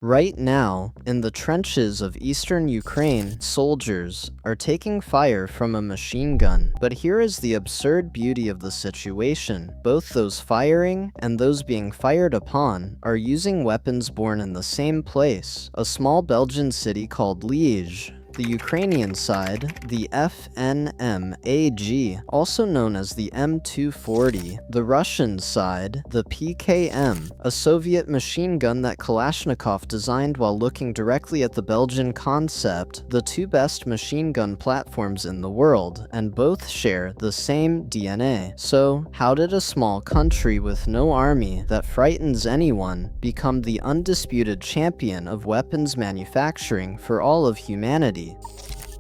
Right now, in the trenches of eastern Ukraine, soldiers are taking fire from a machine gun. But here is the absurd beauty of the situation. Both those firing and those being fired upon are using weapons born in the same place, a small Belgian city called Liege. The Ukrainian side, the FNMAG, also known as the M240. The Russian side, the PKM, a Soviet machine gun that Kalashnikov designed while looking directly at the Belgian concept, the two best machine gun platforms in the world, and both share the same DNA. So, how did a small country with no army that frightens anyone become the undisputed champion of weapons manufacturing for all of humanity?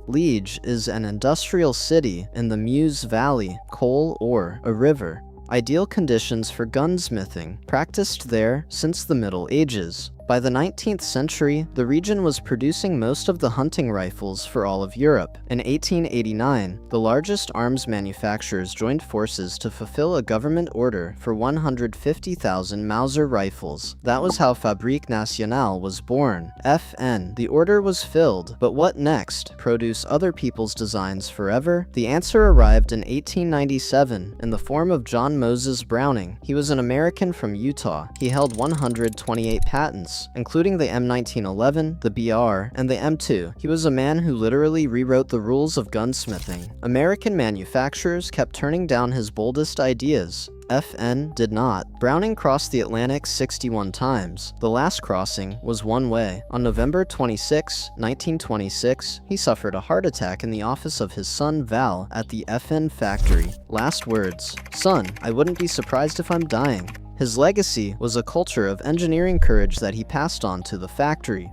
Liege is an industrial city in the Meuse Valley, coal ore, a river. Ideal conditions for gunsmithing, practiced there since the Middle Ages. By the 19th century, the region was producing most of the hunting rifles for all of Europe. In 1889, the largest arms manufacturers joined forces to fulfill a government order for 150,000 Mauser rifles. That was how Fabrique Nationale was born. FN. The order was filled, but what next? Produce other people's designs forever? The answer arrived in 1897 in the form of John Moses Browning. He was an American from Utah. He held 128 patents, including the M1911, the BR, and the M2. He was a man who literally rewrote the rules of gunsmithing. American manufacturers kept turning down his boldest ideas. FN did not. Browning crossed the Atlantic 61 times. The last crossing was one way. On November 26, 1926, he suffered a heart attack in the office of his son Val at the FN factory. Last words: "Son, I wouldn't be surprised if I'm dying." His legacy was a culture of engineering courage that he passed on to the factory.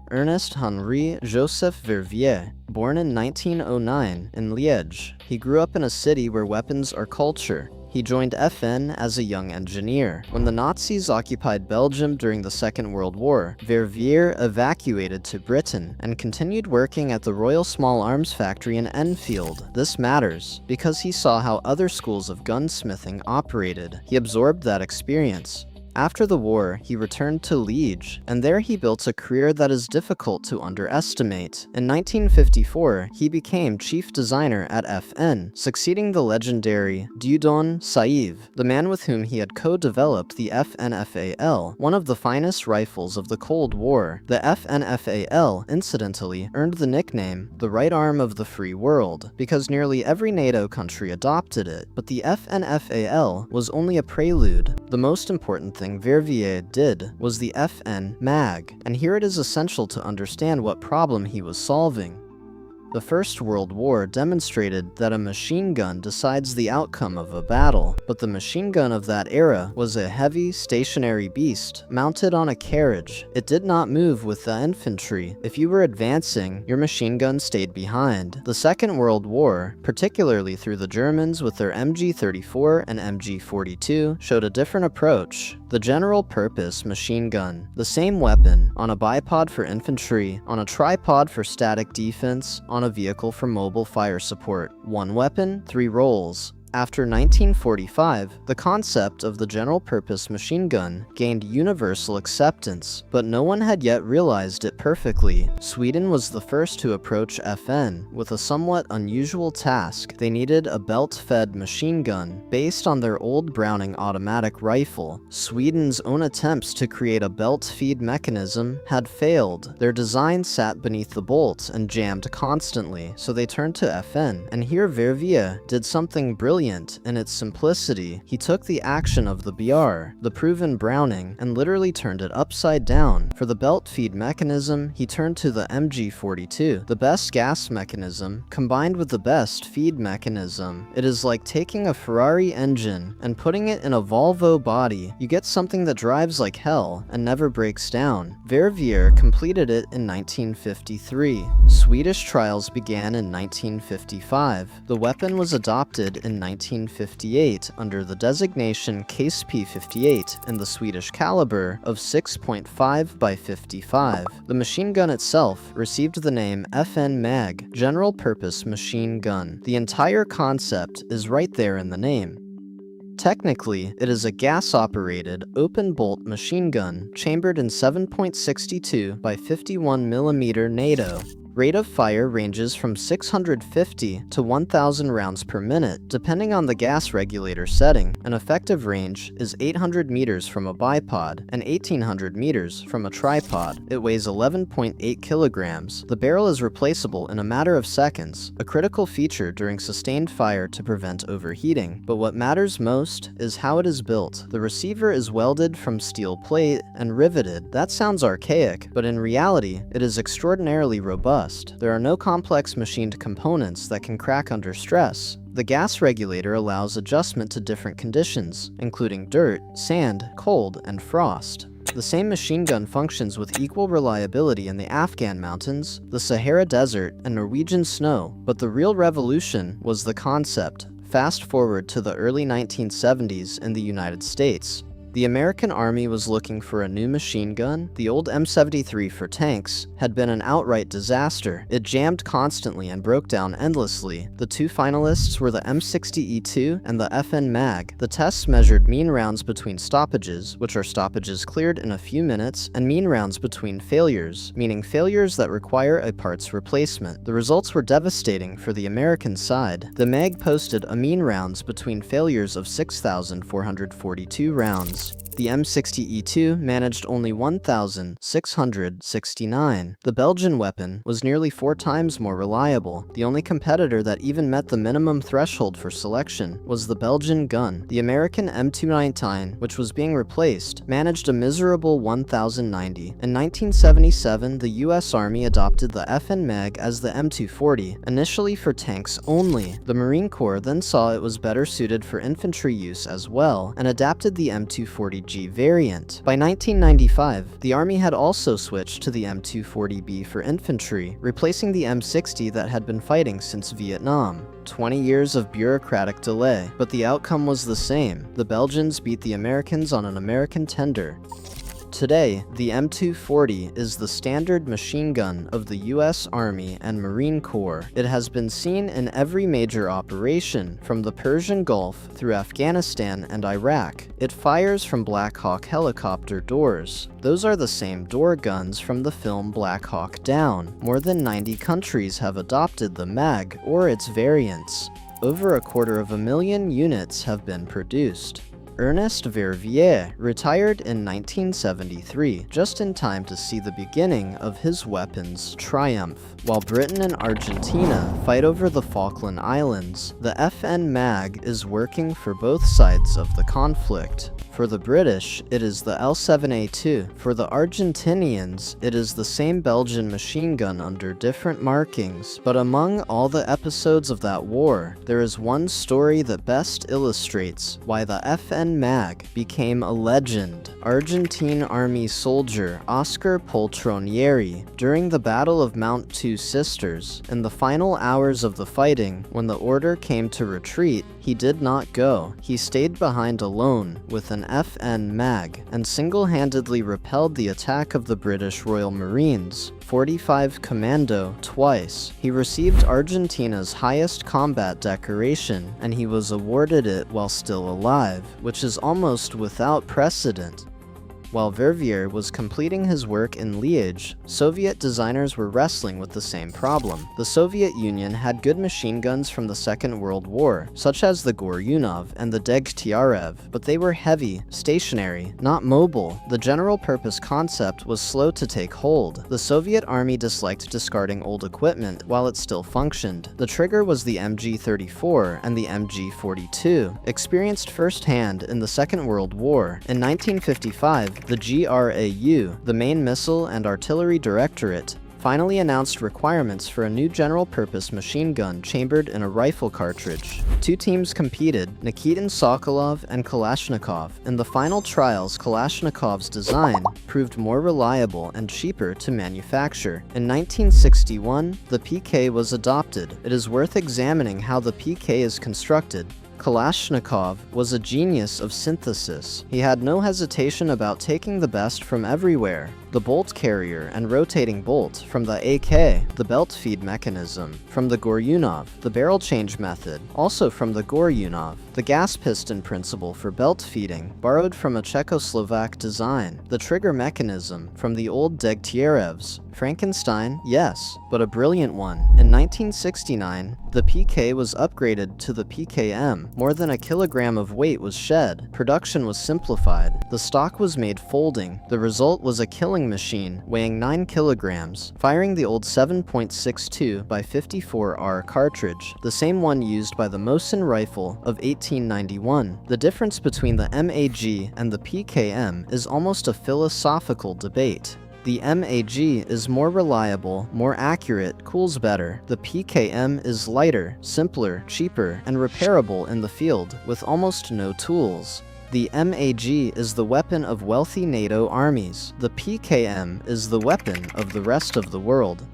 Ernest Henri Joseph Verviers, born in 1909 in Liège. He grew up in a city where weapons are culture. He joined FN as a young engineer. When the Nazis occupied Belgium during the Second World War, Verviers evacuated to Britain and continued working at the Royal Small Arms Factory in Enfield. This matters because he saw how other schools of gunsmithing operated. He absorbed that experience. After the war, he returned to Liege, and there he built a career that is difficult to underestimate. In 1954, he became chief designer at FN, succeeding the legendary Dieudonné Saïve, the man with whom he had co-developed the FNFAL, one of the finest rifles of the Cold War. The FNFAL, incidentally, earned the nickname the right arm of the free world, because nearly every NATO country adopted it. But the FNFAL was only a prelude. The most important thing Verviers did was the FN MAG, and here it is essential to understand what problem he was solving. The First World War demonstrated that a machine gun decides the outcome of a battle, but the machine gun of that era was a heavy, stationary beast, mounted on a carriage. It did not move with the infantry. If you were advancing, your machine gun stayed behind. The Second World War, particularly through the Germans with their MG34 and MG42, showed a different approach. The general-purpose machine gun, the same weapon, on a bipod for infantry, on a tripod for static defense, on a vehicle for mobile fire support. One weapon, three roles. After 1945, the concept of the general-purpose machine gun gained universal acceptance, but no one had yet realized it perfectly. Sweden was the first to approach FN with a somewhat unusual task. They needed a belt-fed machine gun based on their old Browning automatic rifle. Sweden's own attempts to create a belt-feed mechanism had failed. Their design sat beneath the bolt and jammed constantly, so they turned to FN, and here Verviers did something brilliant in its simplicity. He took the action of the BR, the proven Browning, and literally turned it upside down. For the belt feed mechanism, he turned to the MG42, the best gas mechanism, combined with the best feed mechanism. It is like taking a Ferrari engine and putting it in a Volvo body. You get something that drives like hell and never breaks down. Verviers completed it in 1953. Swedish trials began in 1955. The weapon was adopted in 1958 under the designation Case P58 in the Swedish caliber of 6.5 by 55. The machine gun itself received the name FN MAG, General Purpose Machine Gun. The entire concept is right there in the name. Technically, it is a gas-operated, open-bolt machine gun chambered in 7.62 by 51mm NATO. Rate of fire ranges from 650 to 1,000 rounds per minute, depending on the gas regulator setting. An effective range is 800 meters from a bipod and 1,800 meters from a tripod. It weighs 11.8 kilograms. The barrel is replaceable in a matter of seconds, a critical feature during sustained fire to prevent overheating. But what matters most is how it is built. The receiver is welded from steel plate and riveted. That sounds archaic, but in reality, it is extraordinarily robust. There are no complex machined components that can crack under stress. The gas regulator allows adjustment to different conditions, including dirt, sand, cold, and frost. The same machine gun functions with equal reliability in the Afghan mountains, the Sahara Desert, and Norwegian snow, but the real revolution was the concept. Fast forward to the early 1970s in the United States. The American Army was looking for a new machine gun. The old M73 for tanks had been an outright disaster. It jammed constantly and broke down endlessly. The two finalists were the M60E2 and the FN Mag. The tests measured mean rounds between stoppages, which are stoppages cleared in a few minutes, and mean rounds between failures, meaning failures that require a parts replacement. The results were devastating for the American side. The Mag posted a mean rounds between failures of 6,442 rounds. The M60E2 managed only 1,669. The Belgian weapon was nearly 4 times more reliable. The only competitor that even met the minimum threshold for selection was the Belgian gun. The American M219, which was being replaced, managed a miserable 1,090. In 1977, the US Army adopted the FN Mag as the M240, initially for tanks only. The Marine Corps then saw it was better suited for infantry use as well, and adapted the M240G variant. By 1995, the Army had also switched to the M240B for infantry, replacing the M60 that had been fighting since Vietnam. 20 years of bureaucratic delay, but the outcome was the same. The Belgians beat the Americans on an American tender. Today, the M240 is the standard machine gun of the US Army and Marine Corps. It has been seen in every major operation, from the Persian Gulf through Afghanistan and Iraq. It fires from Black Hawk helicopter doors. Those are the same door guns from the film Black Hawk Down. More than 90 countries have adopted the MAG or its variants. Over 250,000 units have been produced. Ernest Verviers retired in 1973, just in time to see the beginning of his weapon's triumph. While Britain and Argentina fight over the Falkland Islands, the FN Mag is working for both sides of the conflict. For the British, it is the L7A2. For the Argentinians, it is the same Belgian machine gun under different markings. But among all the episodes of that war, there is one story that best illustrates why the FN Mag became a legend. Argentine Army soldier Oscar Poltronieri, during the Battle of Mount Two Sisters, in the final hours of the fighting, when the order came to retreat, he did not go. He stayed behind alone with an FN Mag and single-handedly repelled the attack of the British Royal Marines, 45 Commando, twice. He received Argentina's highest combat decoration, and he was awarded it while still alive, which is almost without precedent. While Verviers was completing his work in Liège, Soviet designers were wrestling with the same problem. The Soviet Union had good machine guns from the Second World War, such as the Goryunov and the Degtyarev, but they were heavy, stationary, not mobile. The general-purpose concept was slow to take hold. The Soviet Army disliked discarding old equipment while it still functioned. The trigger was the MG-34 and the MG-42, experienced firsthand in the Second World War. In 1955, the GRAU, the Main Missile and Artillery Directorate, finally announced requirements for a new general-purpose machine gun chambered in a rifle cartridge. Two teams competed, Nikitin Sokolov and Kalashnikov. In the final trials, Kalashnikov's design proved more reliable and cheaper to manufacture. In 1961, the PK was adopted. It is worth examining how the PK is constructed. Kalashnikov was a genius of synthesis. He had no hesitation about taking the best from everywhere. the bolt carrier and rotating bolt from the AK, the belt feed mechanism from the Goryunov, the barrel change method also from the Goryunov, the gas piston principle for belt feeding borrowed from a Czechoslovak design, the trigger mechanism from the old Degtярev's. Frankenstein, yes, but a brilliant one. In 1969, the PK was upgraded to the PKM. More than a kilogram of weight was shed. Production was simplified. The stock was made folding. The result was a killing machine weighing 9 kilograms, firing the old 7.62 by 54R cartridge, the same one used by the Mosin rifle of 1891. The difference between the MAG and the PKM is almost a philosophical debate. The MAG is more reliable, more accurate, cools better. The PKM is lighter, simpler, cheaper, and repairable in the field, with almost no tools. The MAG is the weapon of wealthy NATO armies. The PKM is the weapon of the rest of the world.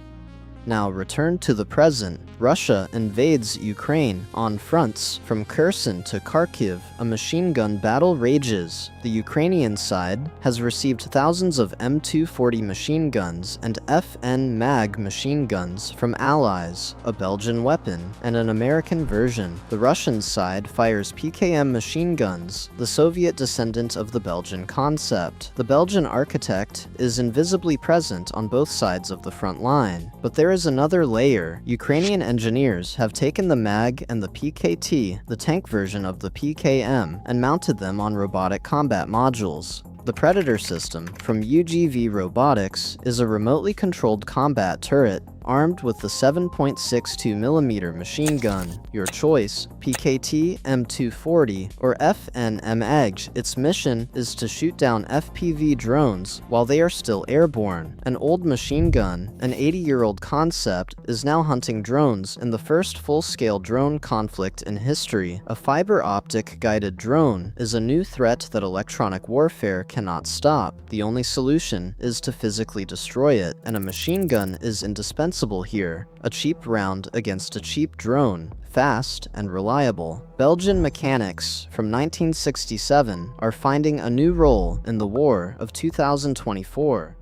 Now return to the present. Russia invades Ukraine on fronts from Kherson to Kharkiv. A machine gun battle rages. The Ukrainian side has received thousands of M240 machine guns and FN MAG machine guns from allies, a Belgian weapon, and an American version. The Russian side fires PKM machine guns, the Soviet descendant of the Belgian concept. The Belgian architect is invisibly present on both sides of the front line, but there is another layer. Ukrainian engineers have taken the MAG and the PKT, the tank version of the PKM, and mounted them on robotic combat modules. The Predator system from UGV Robotics is a remotely controlled combat turret armed with the 7.62mm machine gun. Your choice, PKT, M240, or FN MAG. Its mission is to shoot down FPV drones while they are still airborne. An old machine gun, an 80-year-old concept, is now hunting drones in the first full-scale drone conflict in history. A fiber optic guided drone is a new threat that electronic warfare cannot stop. The only solution is to physically destroy it, and a machine gun is indispensable here. A cheap round against a cheap drone, fast and reliable. Belgian mechanics from 1967 are finding a new role in the war of 2024.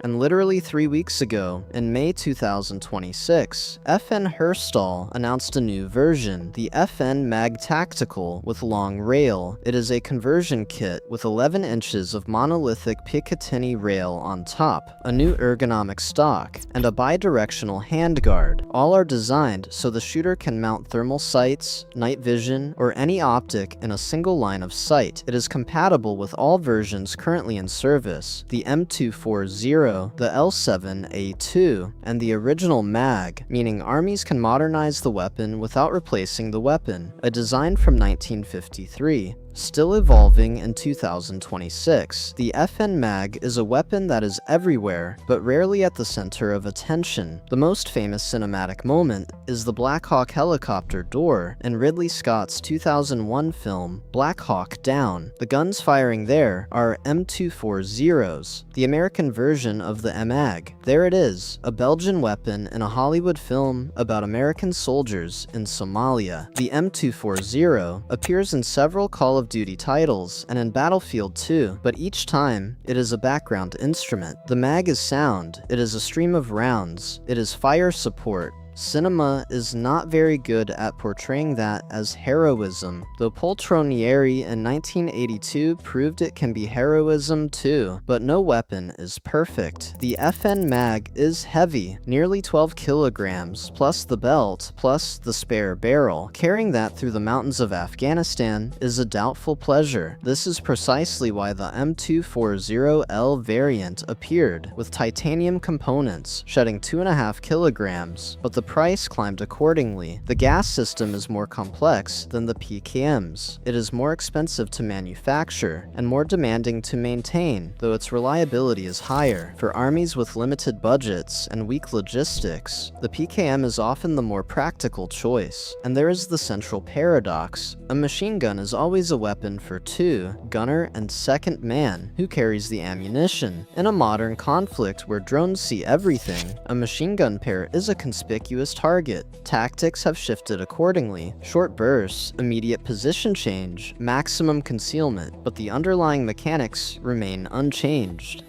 And literally 3 weeks ago, in May 2026, FN Herstal announced a new version, the FN MAG Tactical with long rail. It is a conversion kit with 11 inches of monolithic Picatinny rail on top, a new ergonomic stock, and a bidirectional handguard. All are designed so the shooter can mount thermal sights, night vision, or any optic in a single line of sight. It is compatible with all versions currently in service, the M240, the L7A2, and the original MAG, meaning armies can modernize the weapon without replacing the weapon, a design from 1953. Still evolving in 2026, the FN MAG is a weapon that is everywhere, but rarely at the center of attention. The most famous cinematic moment is the Black Hawk helicopter door in Ridley Scott's 2001 film, Black Hawk Down. The guns firing there are M240s, the American version of the MAG. There it is, a Belgian weapon in a Hollywood film about American soldiers in Somalia. The M240 appears in several Call of Duty titles and in Battlefield 2, but each time it is a background instrument. The MAG is sound, it is a stream of rounds, it is fire support. Cinema is not very good at portraying that as heroism, though Poltronieri in 1982 proved it can be heroism too, but no weapon is perfect. The FN MAG is heavy, nearly 12 kilograms, plus the belt, plus the spare barrel. Carrying that through the mountains of Afghanistan is a doubtful pleasure. This is precisely why the M240L variant appeared, with titanium components, shedding 2.5 kilograms, but the price climbed accordingly. The gas system is more complex than the PKM's. It is more expensive to manufacture and more demanding to maintain, though its reliability is higher. For armies with limited budgets and weak logistics, the PKM is often the more practical choice. And there is the central paradox. A machine gun is always a weapon for two, gunner and second man, who carries the ammunition. In a modern conflict where drones see everything, a machine gun pair is a conspicuous target. Tactics have shifted accordingly. Short bursts, immediate position change, maximum concealment, but the underlying mechanics remain unchanged.